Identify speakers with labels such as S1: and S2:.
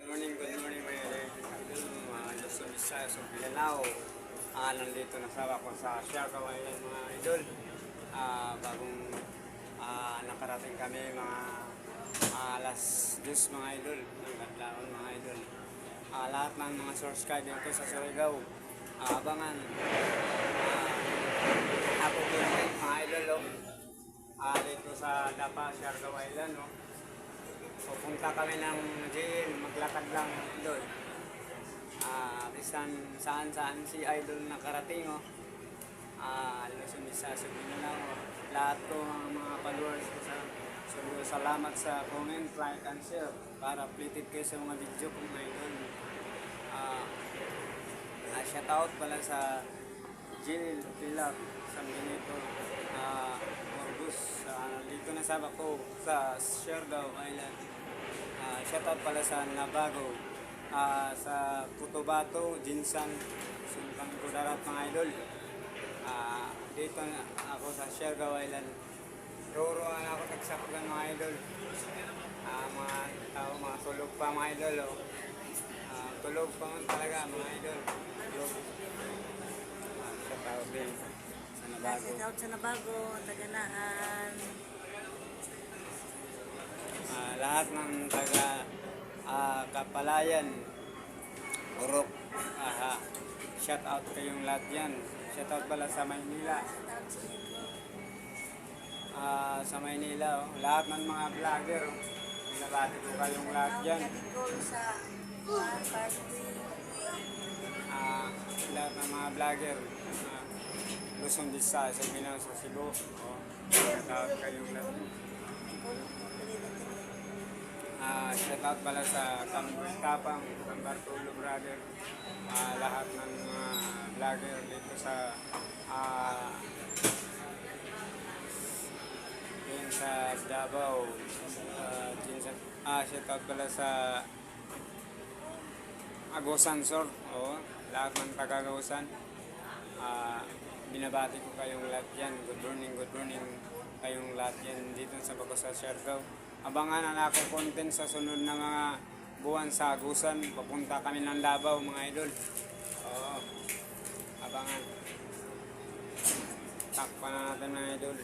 S1: Good morning mga idol, mga Luzon, Visayas, o Mindanao. Nandito na sa ako sa Siargao Island mga idol. Bagong nakarating kami mga alas 2 mga idol, ng Kadlaon mga idol. Lahat ng mga subscriber ko sa Surigao, abangan. Ako din mga idol, dito sa Dapa, Siargao Island. Pupunta kami ng jail, maglakad lang doon. Saan si Idol nakarating. Luzon, Visayas, Mindanao. Lahat ko mga followers ko salamat sa comment, like, and share para updated kayo sa mga video ko mga Idol. Shout out pala sa Jill Pilak, San Benito, Orbus. Dito na sa Bako, sa Siargao Island. Shoutout pala sa Nabago, sa Cotabato, Jinsan, Sultan Kudarat mga idol. Dito na ako sa Siargao Island. Ruruan ako tagsaklan mga idol. Mga tao, mga tulog pa mga idol. Tulog pa man talaga mga idol. Tulog. Shoutout din sa Nabago.
S2: Shoutout sa Nabago, Taganaan.
S1: Lahat ng taga Kapalayan, Urok, shout out kayong lahat yan. Shout out pala sa Maynila. Sa Maynila, lahat ng mga vlogger, binabati ko kayong lahat yan. Lahat ng mga vlogger, Luzon, Visayas, Mindanao, sa Cebu. Shout out kayong lahat. Shout out pala sa Kamboy Tapang, Bartolo Brother, lahat ng mga vlogger dito sa yun sa Davao. Shout out pala sa Agusan Sur, lahat ng taga-Agusan. Binabati ko kayong lahat yan. Good morning kayong lahat yan dito sa Bago sa Siargao. Abangan na ako content sa sunod na mga buwan sa Agusan. Papunta kami ng Davao mga idol. Abangan. Takpan na natin mga idol.